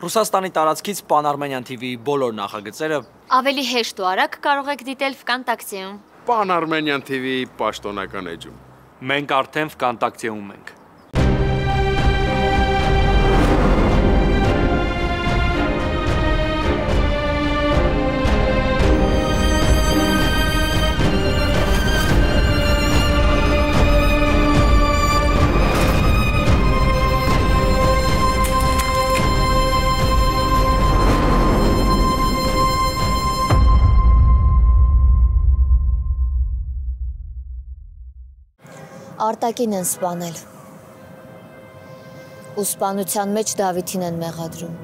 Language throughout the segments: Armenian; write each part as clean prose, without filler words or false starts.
Ռուսաստանի տարածքից Pan-Armenian TV-ի բոլոր նախագծերը ավելի հեշտ ու արագ կարող եք դիտել Vkontakte-ում։ Pan-Armenian TV-ի պաշտոնական էջում։ Մենք արդեն Vkontakte-ում ենք։ Արտակին են սպանել։ Ու սպանության մեջ Դավիթին են մեղադրում։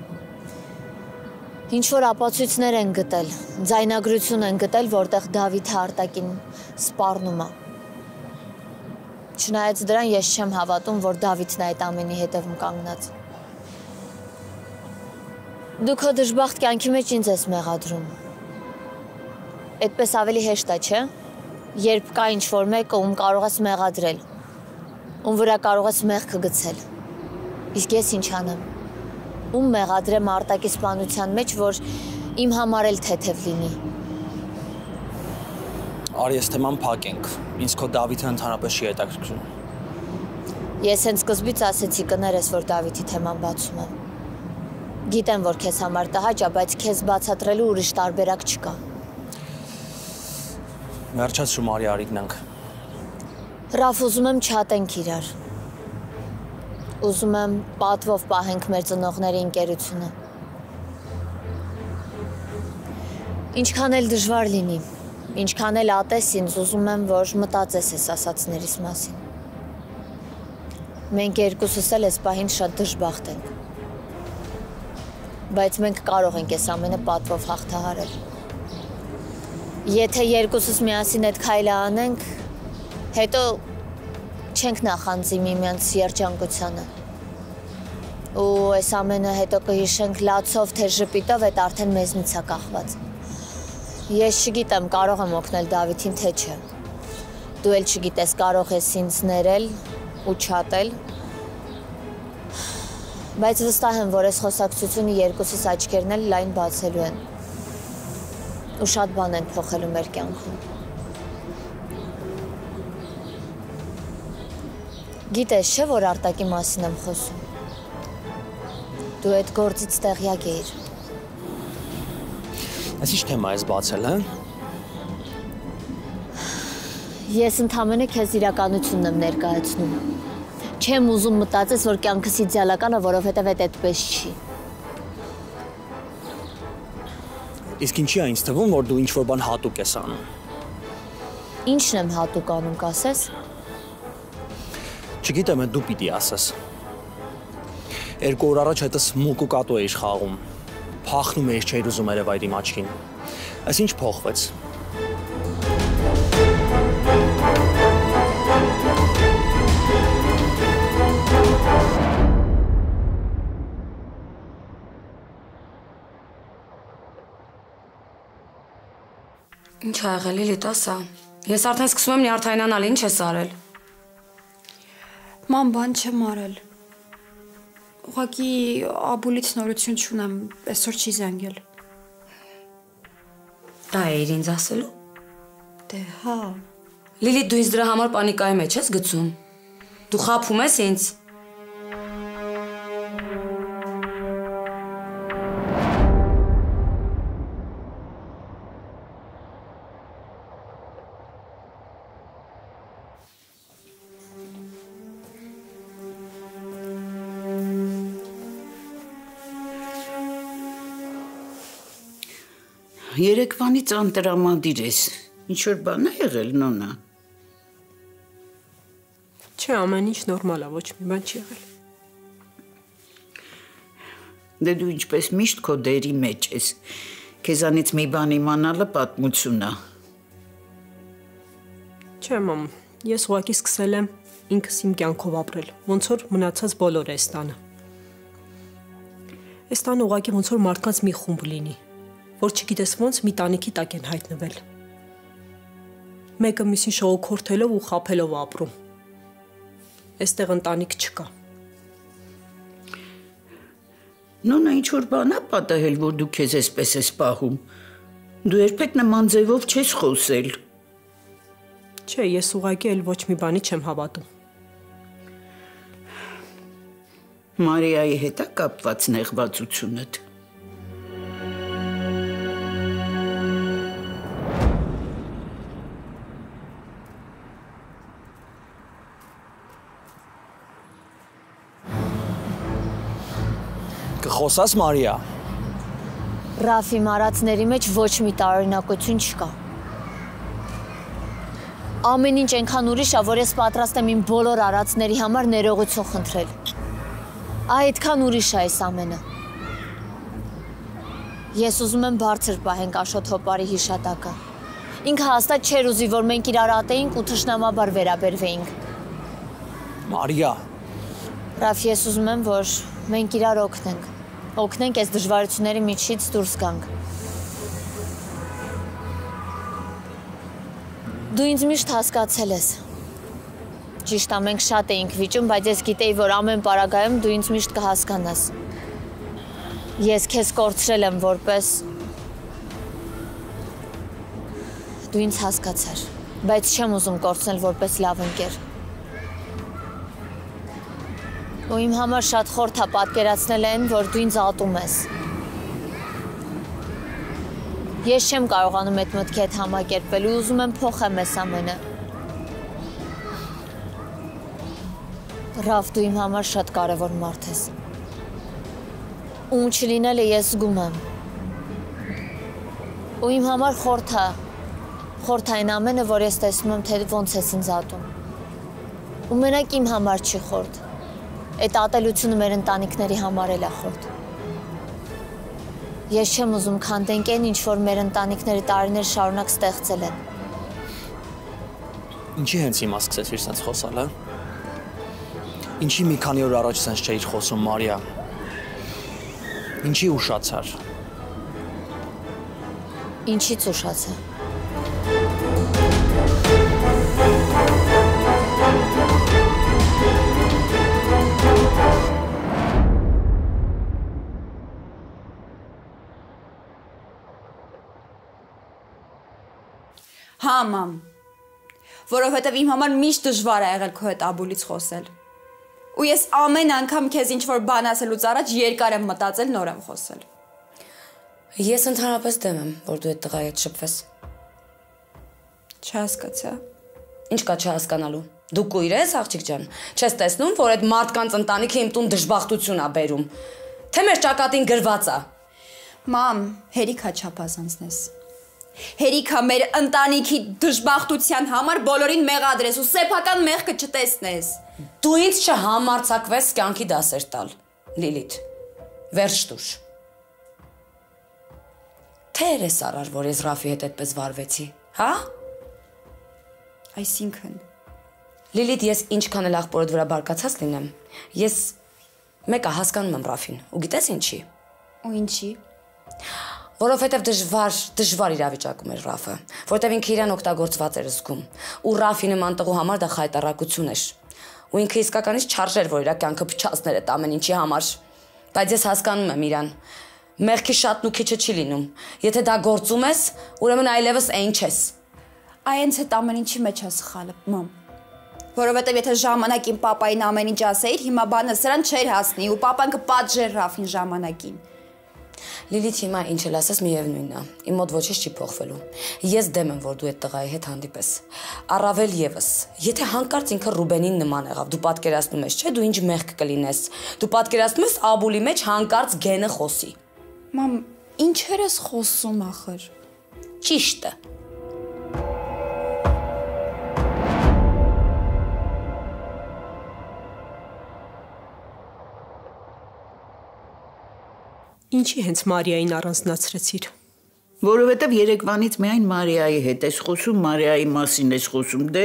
Ինչ-որ ապացույցներ են գտել, ձայնագրություն են գտել, որտեղ Դավիթը Արտակին սպառնում է։ Չնայած դրան ես չեմ հավատում, որ Դավիթն այդ ամենի հետևում կանգնած։ Դու քո դժբախտ կյանքի մեջ ինձ ես մեղադրում։ Այդպես ավելի հեշտ է, չէ՞։ Երբ կա ինչ-որ մեկը, ում կարող ես մեղադրել, ում վրա կարող ես մեղքը գցել, իսկ ես ինչ անեմ, ում մեղադրեմ Արտակի սպանության մեջ, որ իմ համար էլ թեթև լինի։ Արի ես թեման փակենք, ինձ քո Դավիթը ընդհանրապես չի հետաքրքրում։ Ես հենց սկզբից ասեցի կներես, որ Դավիթի թեման բացում եմ։ Գիտեմ, որ քեզ համար տհաճ է, բայց քեզ բացատրելու ուրիշ տարբերակ չկա։ Վերջացրու Մարի արիգնանք։ Ռաֆ, ուզում եմ չհատենք իրար։ Ուզում եմ պատվով պահենք մեր ծնողների ընկերությունը։ Ինչքան էլ դժվար լինի, ինչքան էլ ատես ինձ, ուզում եմ, որ մտածես ես ասածներիս մասին։ Մենք երկուսս էլ այս պահին շատ դժբախտ ենք։ Բայց մենք կարող ենք այս ամենը պատվով հաղթահարել։ Եթե երկուսս միասին այդ քայլը անենք, հետո չենք նախանձի միմյանց երջանկությանը։ Ու այս ամենը հետո կհիշենք լացով, թե ժպիտով, այդ արդեն մեզնից է կախված։ Ես չգիտեմ, կարող եմ օգնել Դավիթին, թե չէ։ Դու էլ չգիտես, կարող ես ինձ ներել ու չատել։ Բայց վստահ եմ, որ այս խոսակցությունը երկուսս աչքերն էլ լայն բացելու են։ Ու շատ բան են փոխելու մեր կյանքում։ Գիտես, չէ՞ որ Արտակի մասին եմ խոսում։ Դու այդ գործից տեղյակ էիր։ Այս ինչ թեմա ես բացել, հա։ Ես ընդամենը քեզ իրականությունն եմ ներկայացնում։ Չեմ ուզում մտածես, որ կյանքս իդեալական է, որովհետև այդպես չի։ Իսկ ինչի է ինձ թվում, որ դու ինչ-որ բան հատուկ ես անում։ Ինչն եմ հատուկ անում, կասես։ Չգիտեմ, դու պիտի ասես։ 2 օր առաջ հետս մուկ ու կատու էիր խաղում։ Փախնում էիր, չէիր ուզում երևայր իմ աչքին։ Այս ինչ փոխվեց։ Ինչ ա եղել, Լիլիթ, ասա։ Ես արդեն սկսում եմ նյարդայնանալ, ինչ ես արել։ Ման բան չեմ արել։ Ուղղակի Աբուլից նորություն չունեմ, այսօր չի զանգել։ Դա էիր ինձ ասելու։ Դե հա։ Լիլիթ, դու ինձ դրա համար պանիկայի մեջ ես գցում։ Դու խաբում ես ինձ։ Երեկվանից անտրամադիր ես, ինչ-որ բան է եղել, նոնա։ Չէ, ամեն ինչ նորմալ է, ոչ մի բան չի եղել։ Դե դու ինչպես միշտ քո դերի մեջ ես, քեզանից մի բան իմանալը պատմություն է։ Չէ, մամ, ես ուղղակի սկսել եմ ինքս իմ կյանքով ապրել, ոնց որ մնացած բոլորը այս տանը։ Այս տանը ուղղակի ոնց որ մարդկանց մի խումբ լինի, որ չգիտես ոնց մի տանիքի տակ են հայտնվել։ Մեկը մյուսին շողոքորթելով ու խաբելով ապրում։ Այստեղ ընտանիք չկա։ Նոնա ինչ-որ բան է պատահել, որ դու քեզ էսպես ես պահում։ Դու երբեք նման ձևով չես խոսել։ Չէ, ես ուղղակի էլ ոչ մի բանի չեմ հավատում։ Մարիայի հետ է կապված նեղվածությունդ։ Կխոսաս Մարիա։ Ռաֆի մարածների մեջ ոչ մի տարօրինակություն չկա։ Ամեն ինչ այնքան ուրիշ է, որ ես պատրաստ եմ իմ բոլոր արածների համար ներողություն խնդրել։ Այդքան ուրիշ է այս ամենը։ Ես ուզում եմ բարձր պահենք Աշոտ Հոպարի հիշատակը։ Ինքը հաստատ չէր ուզի, որ մենք իրար ատեինք ու թշնամաբար վերաբերվեինք։ Մարիա։ Ռաֆ, ես ուզում եմ, որ մենք իրար օգնենք։ Օգնենք այս դժվարությունների միջից դուրս գանք։ Դու ինձ միշտ հասկացել ես։ Ճիշտ է, մենք շատ էինք վիճում, բայց ես գիտեի, որ ամեն պարագայում դու ինձ միշտ կհասկանաս։ Ես քեզ կորցրել եմ որպես… Դու ինձ հասկացար, բայց չեմ ուզում կորցնել որպես լավ ընկեր։ Ու իմ համար շատ խորթ է պատկերացնել այն, որ դու ինձ ատում ես։ Ես չեմ կարողանում այդ մտքի հետ համակերպվել ու ուզում եմ փոխեմ այս ամենը։ Ռաֆ, դու իմ համար շատ կարևոր մարդ ես։ Ում չլինելը ես զգում եմ։ Ու իմ համար խորթ այն ամենը, որ ես տեսնում եմ, թե ոնց ես ինձ ատում։ Ու մենակ իմ համար չի խորթ։ Այդ ատելությունը մեր ընտանիքների համար էլ է խորթ։ Ես չեմ ուզում քանդենք այն, ինչ որ մեր ընտանիքների տարիներ շարունակ ստեղծել են։ Ինչի հենց հիմա սկսեցիր սենց խոսալ, հա։ Ինչի մի քանի օր առաջ սենց չէիր խոսում, Մարիա։ Ինչի ուշացար։ Ինչից ուշացա։ Հա, մամ, որովհետև իմ համար միշտ դժվար է եղել քո հետ Աբուլից խոսել։ Ու ես ամեն անգամ քեզ ինչ-որ բան ասելուց առաջ երկար եմ մտածել, նոր եմ խոսել։ Ես ընդհանրապես դեմ եմ, որ դու այդ տղայի հետ շփվես։ Չհասկացա։ Ինչ կա չհասկանալու։ Դու կույր ես, աղջիկ ջան։ Չես տեսնում, որ այդ մարդկանց ընտանիքը իմ տուն դժբախտություն է բերում։ Թե մեր ճակատին գրված է։ Մամ, հերիք է չափազանցնես։ Հերիք է մեր ընտանիքի դժբախտության համար բոլորին մեղադրես ու սեփական մեղքը չտեսնես։ Դու ինձ չհամարձակվես կյանքի դասեր տալ, Լիլիթ։ Վերջ տուր։ Թեր ես արար, որ ես Ռաֆի հետ այդպես վարվեցի, հա? Այսինքն։ Լիլիթ, ես ինչքան էլ աղբորդ վրա բարկացած լինեմ, ես մեկը հասկանում եմ Ռաֆին, ու գիտես ինչի։ Ու ինչի։ Որովհետև դժվար իրավիճակում էր Ռաֆը, որովհետև ինքը իրան օգտագործված էր զգում, ու Ռաֆի նման տղու համար դա խայտառակություն էր։ Ու ինքը իսկականից չարժեր, որ իր կյանքը փչացներ այդ ամեն ինչի համար։ Բայց ես հասկանում եմ իրան։ Մեղքի շատն ու քիչը չի լինում։ Եթե դա գործում ես, ուրեմն այլևս այն չես։ Այնց այդ ամեն ինչի մեջ է սխալը, մամ։ Որովհետև եթե ժամանակին պապային ամեն ինչ ասեիր, հիմա բանը սրան չէր հասնի ու պապան կպատժեր Ռաֆին ժամանակին։ Լիլիթ, հիմա ինչ էլ ասես միևնույնն է։ Իմ մոտ ոչինչ չի փոխվելու։ Ես դեմ եմ, որ դու այդ տղայի հետ հանդիպես։ Առավել եւս, եթե հանկարծ ինքը Ռուբենին նման եղավ, դու պատկերացնում ես, չէ՞, դու ինչ մեղք կլինես։ Դու պատկերացնում ես Աբուլի մեջ հանկարծ գենը խոսի։ Մամ, ինչեր ես խոսում ախր։ Ճիշտ է։ Ինչի հենց Մարիային առանձնացրեցիր։ Որովհետև երեկվանից միայն Մարիայի հետ ես խոսում, Մարիայի մասին ես խոսում, դե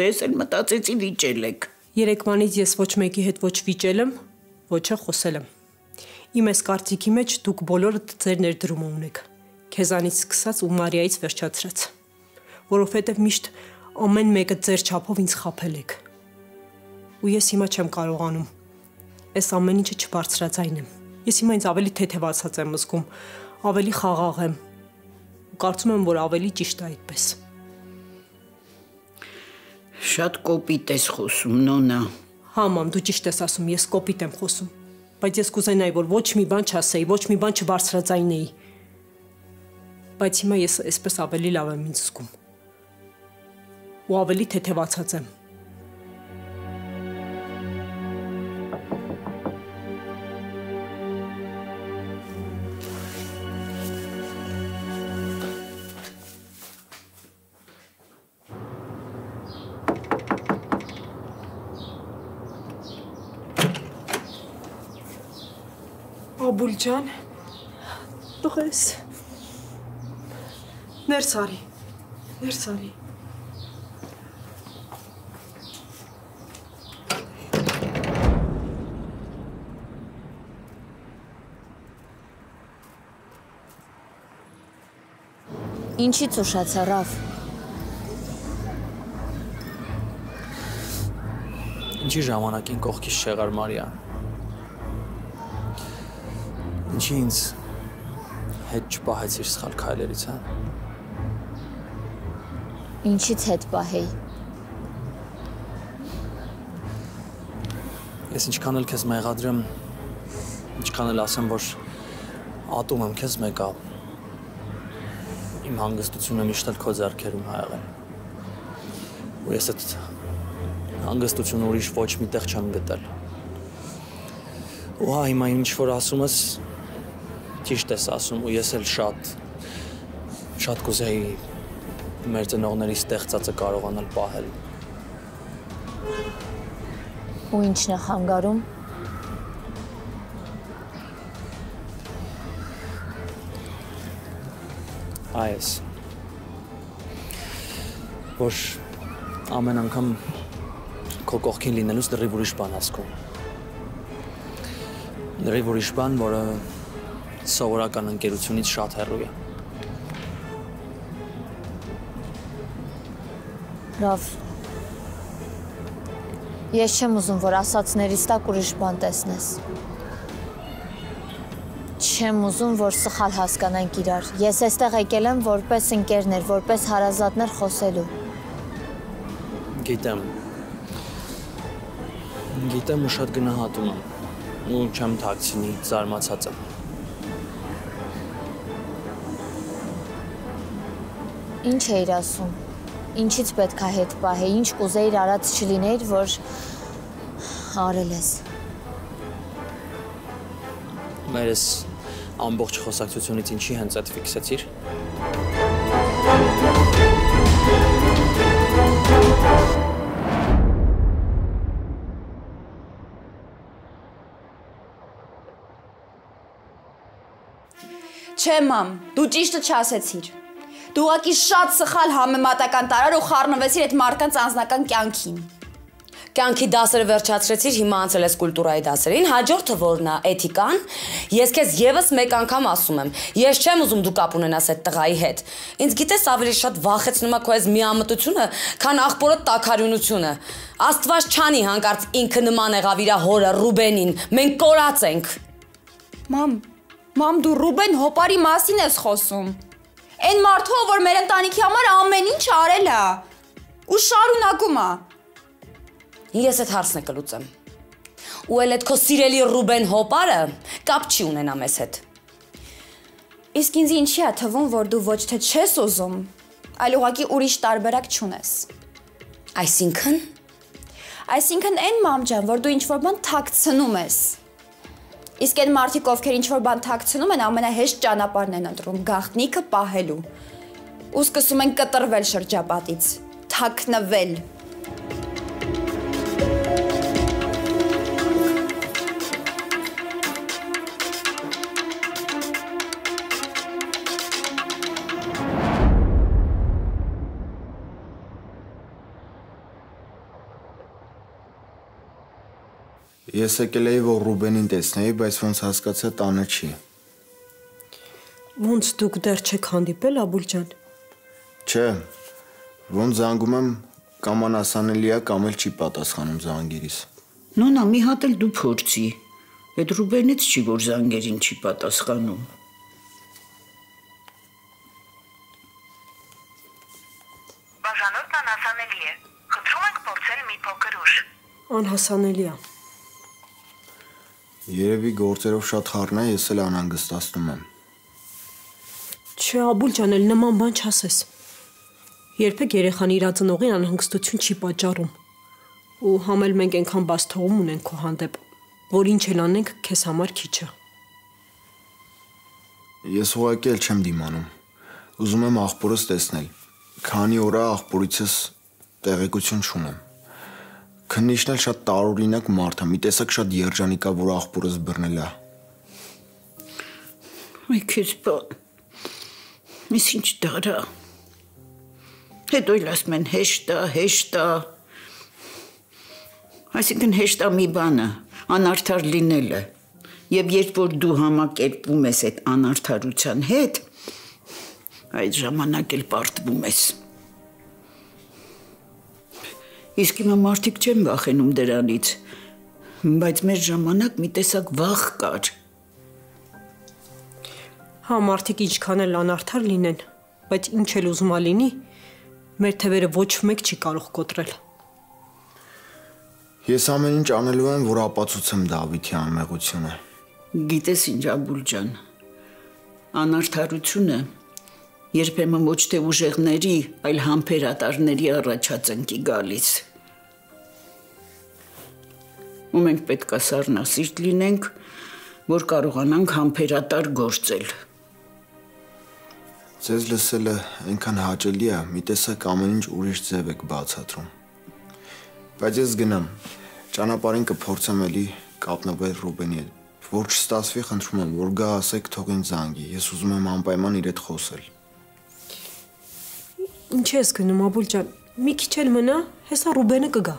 ես էլ մտածեցի վիճել եք։ Երեկվանից ես ոչ մեկի հետ ոչ վիճել եմ, ոչ խոսել եմ։ Իմ այս կարծիքի մեջ դուք բոլորդ ձեր ներդրումը ունեք, քեզանից սկսած ու Մարիայից վերջացրած, որովհետև միշտ ամեն մեկը ձեր չափով ինձ խաբել եք։ Ու ես հիմա չեմ կարողանում այս ամեն ինչը չբարձրաձայնեմ։ Ես հիմա ինձ ավելի թեթևացած եմ զգում, ավելի խաղաղ եմ։ Կարծում եմ, որ ավելի ճիշտ է այդպես։ Շատ կոպիտ ես խոսում, Նոնա։ Հա, մամ, դու ճիշտ ես ասում, ես կոպիտ եմ խոսում, բայց ես կուզենայի, որ ոչ մի բան չասեի, ոչ մի բան չբարձրաձայնեի։ Բայց հիմա ես այսպես ավելի լավ եմ ինձ զգում։ Ու ավելի թեթևացած եմ։ Աբուլ ջան, տղես, ներս արի, ներս արի։ Ինչից ուշացա, Ռաֆ։ Ինչի ժամանակին կողքից չեղար Մարիան։ Ինչի ինձ հետ չպահեցիր սխալ քայլերից, հա։ Ինչից հետ պահեի։ Ես ինչքան էլ քեզ մեղադրեմ, ինչքան էլ ասեմ, որ ատում եմ քեզ մեկա, իմ հանգստությունը միշտ էլ քո ձեռքերում ա եղել։ Ու ես այդ հանգստությունը ուրիշ ոչ մի տեղ չեմ գտել։ Ու հա, հիմա ինչ որ ասում ես, ճիշտ ես ասում, ու ես էլ շատ կուզեի մեր ծնողների ստեղծածը կարողանալ պահել։ Ու ինչն է խանգարում։ Այս որ ամեն անգամ քո կողքին լինելուց լրիվ ուրիշ բան ասում։ Լրիվ ուրիշ բան, որը սովորական ընկերությունից շատ հեռու է։ Ռաֆ, ես չեմ ուզում, որ ասածներից տակ ուրիշ բան տեսնես։ Չեմ ուզում, որ սխալ հասկանանք իրար։ Ես այստեղ եկել եմ որպես ընկերներ, որպես հարազատներ խոսելու։ Գիտեմ ու շատ գնահատում եմ, ու չեմ թաքցնի, զարմացած եմ։ Ինչ էիր ասում, ինչից պետք է հետ պահեի, ինչ կուզեիր արած չլիներ, որ արել ես։ Մերս ամբողջ խոսակցությունից ինչի հենց այդ ֆիքսեցիր։ Չէ, մամ, դու ճիշտը չասեցիր։ Դու ուղղակի շատ սխալ համեմատական տարար ու խառնվեցիր այդ մարդկանց անձնական կյանքին։ Կյանքի դասերը վերջացրեցիր, հիմա անցել ես կուլտուրայի դասերին, հաջորդը որն է էթիկան։ Ես քեզ եւս մեկ անգամ ասում եմ, ես չեմ ուզում դու կապ ունենաս այդ տղայի հետ։ Ինձ գիտես ավելի շատ վախեցնում է քո այս միամտությունը, քան աղբորը տաքարյունությունը։ Աստված չանի հանկարծ ինքը նման եղավ իր հորը Ռուբենին։ Մենք կորած ենք։ Մամ, դու Ռուբեն Հոպարի մասին ես խոսում։ Այն մարդը, որ մեր ընտանիքի համար ամեն ինչ արել է ու շարունակում է։ Ես այդ հարցն կլուծեմ։ Ու էլ այդ քո սիրելի Ռուբեն Հոպարը կապ չի ունենա մեզ հետ։ Իսկ ինձ ինչի է թվում, որ դու ոչ թե չես ուզում, այլ ուղղակի ուրիշ տարբերակ չունես։ Այսինքն այն մամ ջան, որ դու ինչ-որ բան թաքցնում ես։ Իսկ այն մարդիկ, ովքեր ինչ-որ բան թաքցնում են, ամենահեշտ ճանապարհն են ընտրում գաղտնիքը պահելու։ Ու սկսում են կտրվել շրջապատից, թաքնվել։ Ես եկել էի, որ Ռուբենին տեսնեի, բայց ոնց հասկացա տանը չի։ Ոնց դուք դեռ չեք հանդիպել, Աբուլ ջան։ Չէ, ոնց զանգում եմ, կամ անասանելի է, կամ էլ չի պատասխանում զանգերիս։ Նոնա, մի հատ էլ դու փորձի։ Այդ Ռուբենից չի, որ զանգերին չի պատասխանում։ Բաժանորդն անհասանելի է։ Խնդրում ենք փորձել մի փոքր ուշ։ Անհասանելի է։ Երևի գործերով շատ խառն է, ես էլ անհանգստացնում եմ։ Չէ, Աբուլ ջան, էլ նման բան չասես։ Երբեք երեխան իր ծնողին անհանգստություն չի պատճառում։ Ու համ էլ մենք այնքան բաց թողում ունենք քո հանդեպ, որ ինչ էլ անենք, քեզ համար քիչ է։ Ես ուղղակի էլ չեմ դիմանում։ Ուզում եմ աղբորս տեսնել։ Քանի օր է աղբորիցս տեղեկություն չունեմ։ Քննիչն էլ շատ տարօրինակ մարդ է, մի տեսակ շատ երջանիկ է, որ աղբորս բռնել է։ Այ քեզ բան։ Ես ինչ դարա։ Հետո էլ ասում են հեշտ է։ Այսինքն հեշտ է մի բանը, անարդար լինելը։ Եվ երբ որ դու համակերպվում ես այդ անարդարության հետ, այդ ժամանակ էլ պարտվում ես։ Իսկ հիմա մարդիկ չեն վախենում դրանից, բայց մեր ժամանակ մի տեսակ վախ կար։ Հա, մարդիկ ինչքան էլ անարդար լինեն, բայց ինչ էլ ուզում լինի, մեր թևերը ոչ մեկ չի կարող կոտրել։ Ես ամեն ինչ անելու եմ, որ ապացուցեմ Դավիթի անմեղությունը։ Գիտես ինչ, Աբուլ ջան, անարդարությունը երբեմն ոչ թե ուժեղների, այլ համբերատարների առաջացնկի գալիս։ Ու մենք պետք է սառնասիրտ լինենք, որ կարողանանք համբերատար գործել։ Ձեզ լսելը այնքան հաճելի է, մի տեսակ ամեն ինչ ուրիշ ձև եք բացատրում։ Բայց ես գնամ, ճանապարհին կփորձեմ էլի կապնվել Ռուբենի հետ, որ չստացվի, խնդրում եմ, որ գա ասեք թող ինձ զանգի, ես ուզում եմ անպայման իր հետ խոսել։ Ինչ ես գնում, Աբուլ ջան, մի քիչ էլ մնա, հեսա Ռուբենը կգա։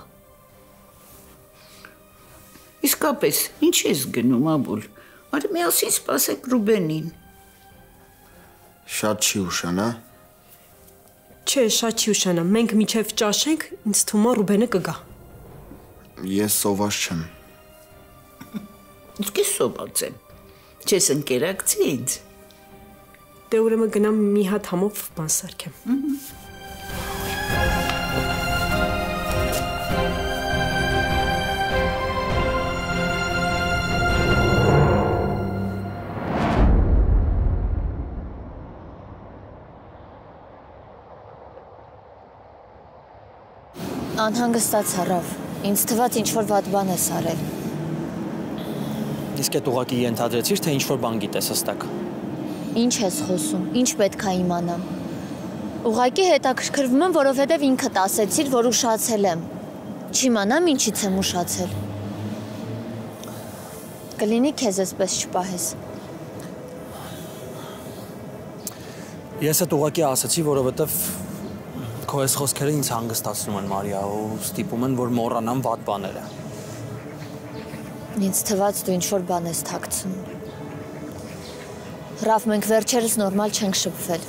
Իսկապես, ինչ ես գնում, Աբուլ, արի միասին սպասենք Ռուբենին։ Շատ չի ուշանա։ Չէ, շատ չի ուշանա, մենք միջև ճաշենք, ինձ թվում է Ռուբենը կգա։ Ես սոված չեմ։ Իսկ ես սոված եմ։ Չես ընկերակցի ինձ։ Դե ուրեմն գնամ մի հատ համով բան սարքեմ։ Անհանգստացա, Ռավ, ինձ թվաց ինչ-որ վատ բան ես արել։ Իսկ այդ ուղղակի ենթադրեցիր, թե ինչ-որ բան գիտես հստակ։ Ինչ ես խոսում, ինչ պետք է իմանամ։ Ուղղակի հետաքրքրվում եմ, որովհետև ինքդ ասեցիր, որ ուշացել եմ։ Չիմանամ ինչից եմ ուշացել։ Կլինի քեզ էսպես չպահես։ Ես այդ ուղղակի ասացի, որովհետև քո այս խոսքերը ինձ հանգստացնում են, Մարիա, ու ստիպում են, որ մոռանամ վատ բաները։ Ինձ թվաց դու ինչ-որ բան ես թաքցնում։ Ռավ, մենք վերջերս նորմալ չենք շփվել։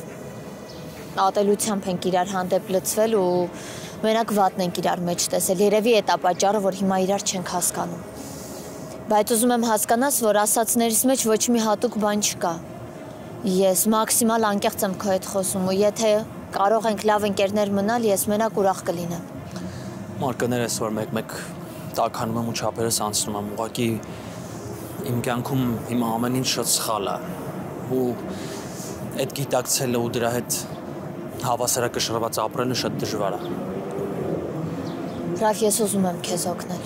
Ատելությամբ ենք իրար հանդեպ լծվել ու մենակ վատն ենք իրար մեջ տեսել։ Երևի էդ է պատճառը, որ հիմա իրար չենք հասկանում։ Բայց ուզում եմ հասկանաս, որ ասածներից մեջ ոչ մի հատուկ բան չկա։ Ես մաքսիմալ անկեղծ եմ քո հետ խոսում ու եթե կարող ենք լավ ընկերներ մնալ, ես մենակ ուրախ կլինեմ։ Մարկներս, որ մեկ-մեկ տաքանում եմ ու չափերս անցնում եմ, ուղղակի իմ կյանքում հիմա ամեն ինչ շատ սխալ է։ Ու այդ գիտակցելը ու դրա հետ հավասարակշռված ապրելը շատ դժվար է։ Ռաֆ, ես ուզում եմ քեզ օգնել։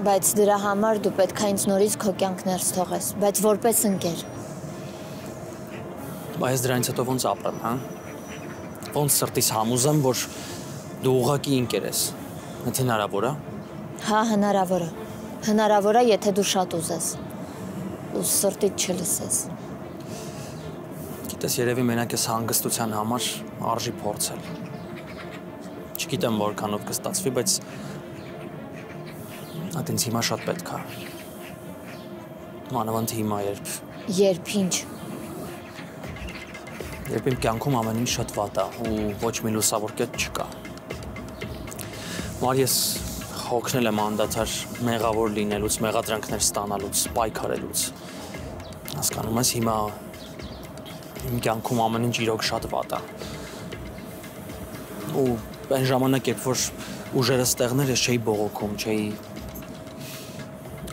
Բայց դրա համար դու պետք է ինձ նորից քո կյանք ներս թողես, բայց որպես ընկեր։ Բայց դրանից հետո ոնց ապրեմ, հա։ Ոնց սրտիս համոզեմ, որ դու ուղղակի ընկեր ես։ Այդ հնարավոր է։ Հա, հնարավոր է։ Հնարավոր է, եթե դու շատ ուզես։ Ու սրտիդ չլսես։ Գիտես, երևի մենակ ես հանգստության համար արժի փորձել։ Չգիտեմ որքանով կստացվի, բայց այդ ինձ հիմա շատ պետք է։ Մանավանդ հիմա Երբ ինչ։ Երբ իմ կյանքում ամեն ինչ շատ վատ է ու ոչ մի լուսավոր կետ չկա։ Մար ես հոգնել եմ անդադար մեղավոր լինելուց, մեղադրանքներ ստանալուց, պայքարելուց։ Հասկանում ես, հիմա իմ կյանքում ամեն ինչ իրոք շատ վատ է։ Ու այն ժամանակ, երբ որ ուժերս տեղներ ես չէի բողոքում, չէի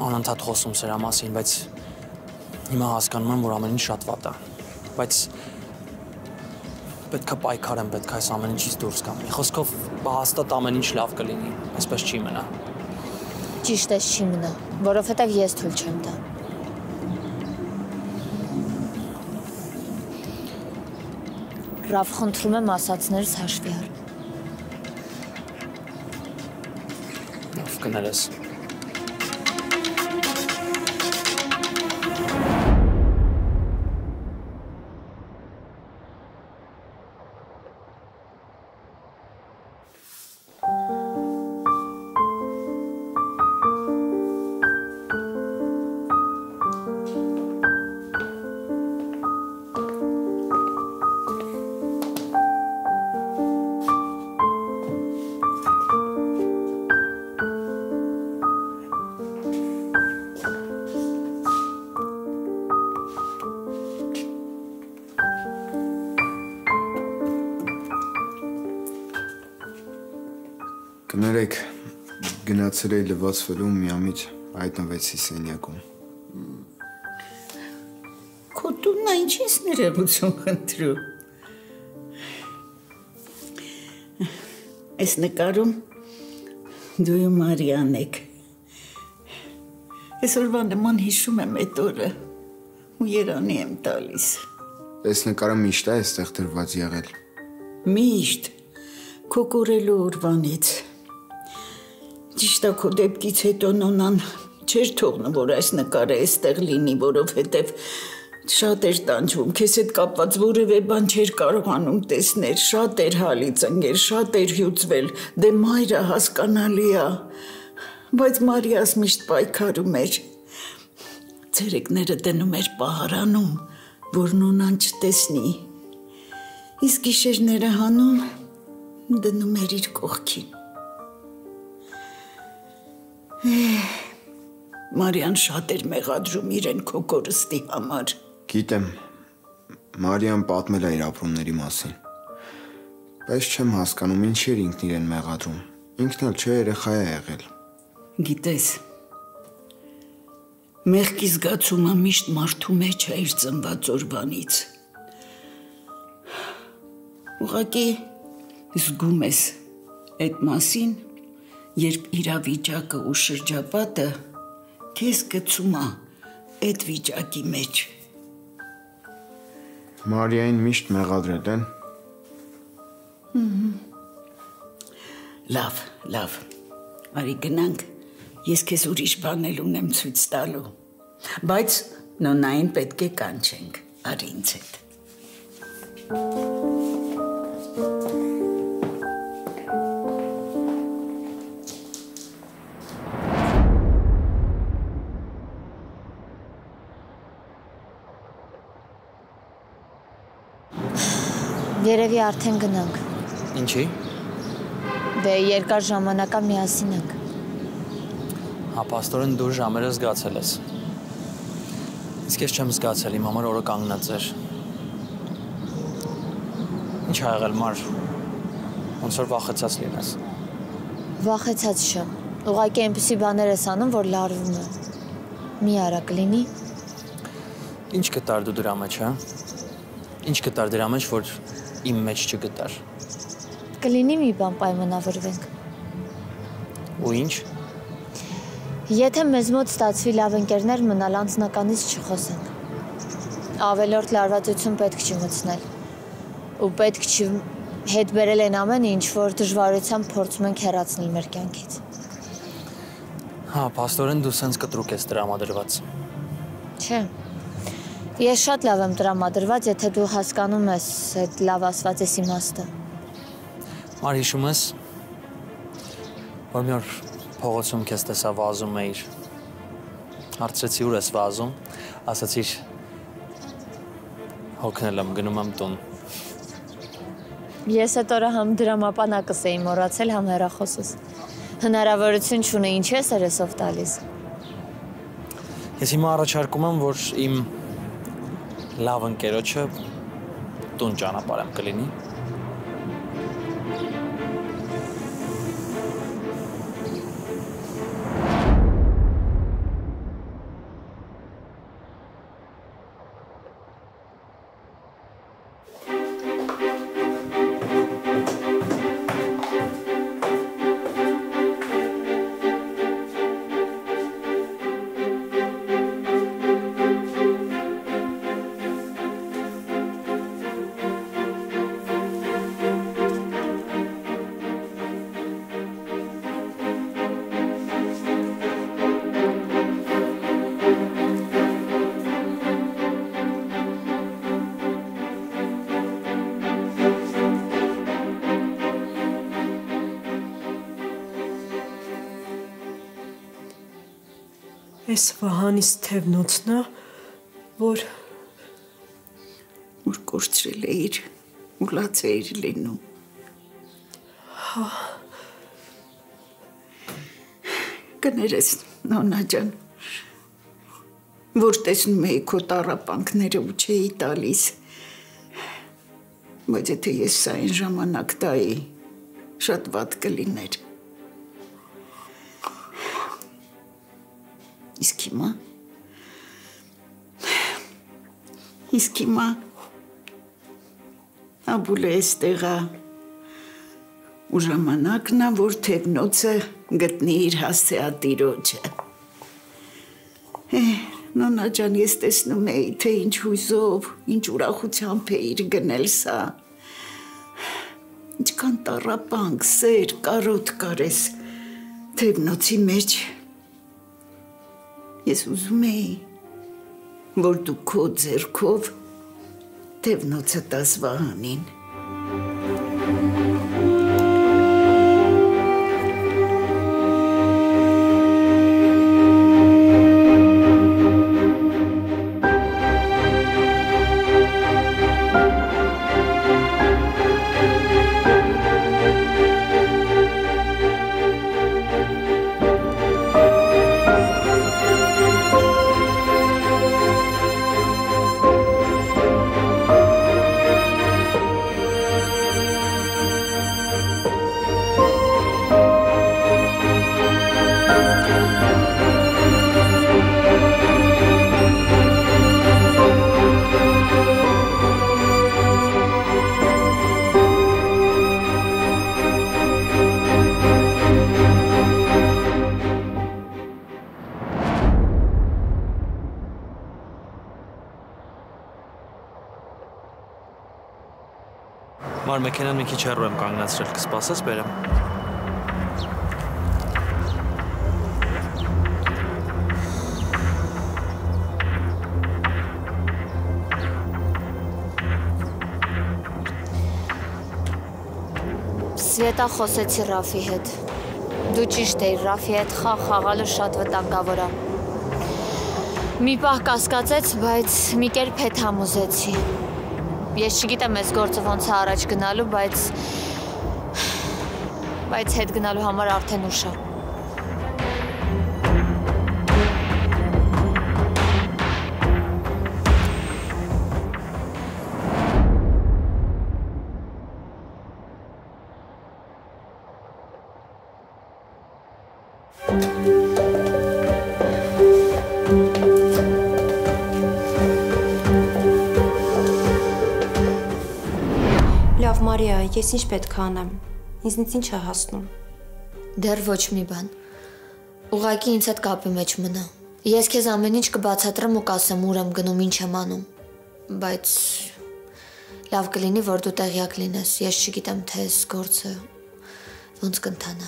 անընդհատ խոսում սրա մասին, բայց հիմա հասկանում եմ, որ ամեն ինչ շատ վատ է։ Բայց պետք է պայքարեմ, պետք է այս ամեն ինչից դուրս գամ։ Մի խոսքով հաստատ ամեն ինչ լավ կլինի, այսպես չի մնա։ Ճիշտ է, չի մնա, որովհետև ես թույլ չեմ տա։ Ռաֆ, խնդրում եմ ասածներս հաշվի առ։ Լավ կներես։ Կներեք, գնացել էի լվացվելու միամիտ հայտնվեցի սենյակում։ Քո տունն ինչի՞ս ներողություն խնդրում։ Այս նկարում դու ու Մարիան եք։ Այսօրվա նման հիշում եմ այդ օրը ու երանի եմ տալիս։ Այս նկարը միշտ է այստեղ դրված եղել։ Միշտ քո կորելու օրվանից։ Ճիշտ է, քո դեպքից հետո նոնան չէր թողնում, որ այս նկարը այստեղ լինի, որովհետև շատ էր տանջվում, քեզ հետ կապված որևէ բան չէր կարողանում տեսնել, շատ էր հալից ընկել, շատ էր հյուծվել, դե մայրը հասկանալի է, բայց Մարիաս միշտ պայքարում էր, ցերեկները դնում էր պահարանում, որ նոնան չտեսնի, իսկ գիշերները հանում դնում էր իր կողքին։ Մարիան շատ էր մեղադրում իրեն քո կորստի համար։ Գիտեմ, Մարիան պատմել է իր ապրումների մասին, բայց չեմ հասկանում ինչ էր ինքն իրեն մեղադրում, ինքն էլ չէ երեխա է եղել։ Գիտես, մեղքի զգացումը միշտ մարդու մեջ է իր ծնված օրվանից։ Ուղղակի զգում ես այդ մասին, երբ իրավիճակը ու շրջապատը քեզ գցում է այդ վիճակի մեջ։ Մարիային միշտ մեղադրել են։ Լավ, արի գնանք, ես քեզ ուրիշ բանել ունեմ ցույց տալու, բայց նոնային պետք է կանչենք, արի ինձ հետ։ Երևի արդեն գնանք։ Ինչի։ Դե երկար ժամանակա միասին ենք։ Հա, պաստորեն դու ժամերը զգացել ես։ Իսկ ես չեմ զգացել, իմ համար օրը կանգնած էր։ Ինչ ա եղել, Մար։ Ոնց որ վախեցած լինես։ Վախեցած չեմ։ Ուղղակի այնպիսի բաներ ես անում, որ լարվում եմ։ Մի արա կլինի։ Ինչ կտար դու դրա մեջ, հա։ Ինչ կտար դրա մեջ, որ իմ մեջ չգտար։ Կլինի մի բան պայմանավորվենք։ Ու ինչ։ Եթե մեզ մոտ ստացվի լավ ընկերներ մնալ, անձնականից չխոսենք։ Ավելորդ լարվածություն պետք չի մտցնել։ Ու պետք չի հետ բերել այն ամենը, ինչ որ դժվարությամբ փորձում ենք հեռացնել մեր կյանքից։ Հա, պաստորեն դու սենց կտրուկ ես տրամադրված։ Չէ։ Ես շատ լավ եմ տրամադրված, եթե դու հասկանում ես այդ լավ ասված ես իմաստը։ Մար հիշում ես, որ մի օր փողոցում քեզ տեսա վազում էիր։ Հարցրեցի ուր ես վազում, ասացիր հոգնել եմ, գնում եմ տուն։ Ես այդ օրը համ դրամապանակս էի մոռացել, համ հեռախոսս։ Հնարավորություն չունի, ինչ ես երեսով տալիս։ Ես հիմա առաջարկում եմ, որ իմ լավ ընկերոջը տուն ճանապարհեմ կլինի։ Այս Վահանից թևնոցն է, որ կորցրել էիր ու լաց էիր լինում։ Հա։ Կներես, նոնա ջան, որ տեսնում էի քո տառապանքները ու չէի տալիս, բայց եթե ես սա այն ժամանակ տայի, շատ վատ կլիներ։ Իսկ հիմա Աբուլը էստեղա ու ժամանակն է, որ թևնոցը գտնի իր հասցեատիրոջը։ Նոնա ջան, ես տեսնում էի, թե ինչ հույզով, ինչ ուրախությամբ էիր գնել սա։ Ինչքան տառապանք, սեր, կարոտ կարես թևնոցի մեջ։ Ես ուզում էի, որ դու քո ձեռքով թևնոցը տաս Վահանին։ Մար մեքենան մի քիչ հեռու եմ կանգնացրել, կսպասես բերեմ։ Սվետա խոսեցի Ռաֆի հետ։ Դու ճիշտ էիր, Ռաֆի հետ խաղալը շատ վտանգավոր է։ Մի պահ կասկածեց, բայց մի կերպ հետ համոզեցի։ Ես չգիտեմ այս գործը ոնց է առաջ գնալու, բայց հետ գնալու համար արդեն ուշ է։ Մարիա, ես ինչ պետք է անեմ, ինձնից ինչ է հասնում։ Դեռ ոչ մի բան, ուղղակի ինձ հետ կապի մեջ մնա, ես քեզ ամեն ինչ կբացատրեմ ու կասեմ ուր եմ գնում, ինչ եմ անում, բայց լավ կլինի, որ դու տեղյակ լինես, ես չգիտեմ, թե այս գործը ոնց կընթանա։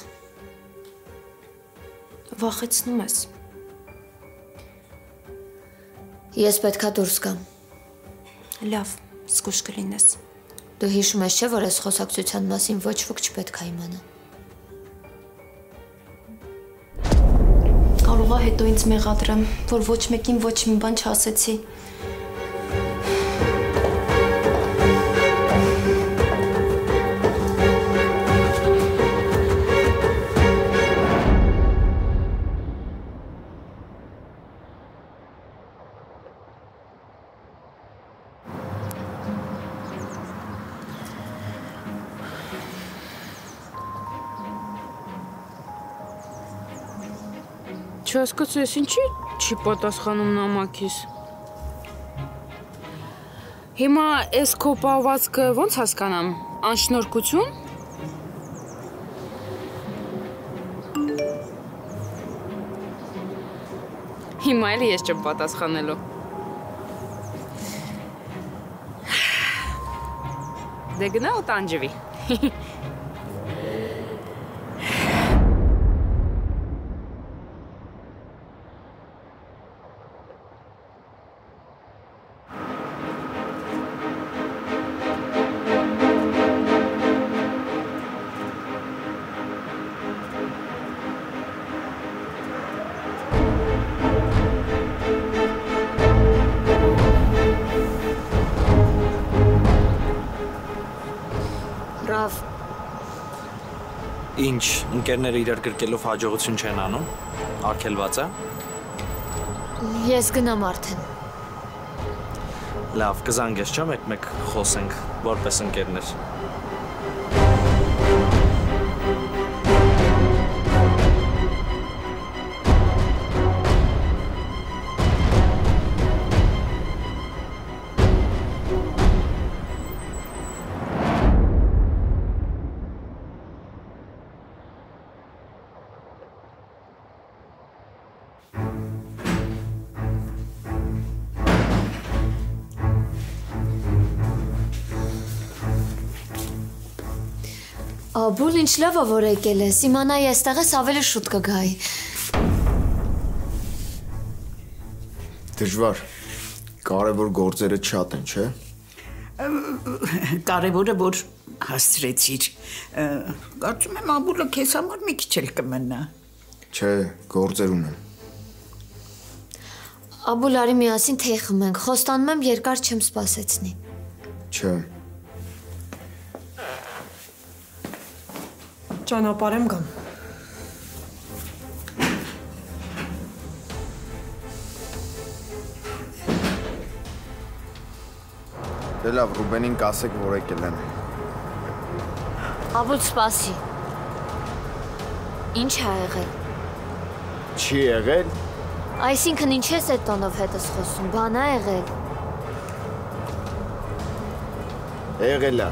Վախեցնում ես։ Ես պետքա դուրս գամ։ Լավ, զգույշ կլինես։ Դու հիշում ես չէ, որ այս խոսակցության մասին ոչ ոք չպետք է իմանա։ Կարող է հետո ինձ մեղադրեմ, որ ոչ մեկին ոչ մի բան չասեցի։ Չհասկացա, ես ինչի չի պատասխանում նամակիս։ Հիմա այս քո պահվածքը ոնց հասկանամ, անշնորհքություն։ Հիմա էլ ես չեմ պատասխանելու։ Դե գնա ու տանջվի։ Ինչ, ընկերները իրար գրկելով հաջողություն չեն անում, արգելված է։ Ես գնամ արդեն։ Լավ, կզանգես, չէ՞, մեկ-մեկ խոսենք, որպես ընկերներ։ Աբուլ, ինչ լավ է, որ եկել ես, իմանայի այստեղ ես ավելի շուտ կգայի։ Դժվար, կարևոր գործերը շատ են, չէ։ Կարևորը, որ հասցրեցիր, կարծում եմ Աբուլը քեզ համար մի քիչ էլ կմնա։ Չէ, գործեր ունեմ։ Աբուլ, արի միասին թեյ խմենք, խոստանում եմ երկար չեմ սպասեցնի։ Չէ։ Ճանապարհ եմ գամ։ Դե լավ, Ռուբենին կասեք, որ եկել են։ Աբուլ, սպասի։ Ինչ ա եղել։ Չի եղել։ Այսինքն ինչ ես այդ տոնով հետս խոսում, բան ա եղել։ Եղել է։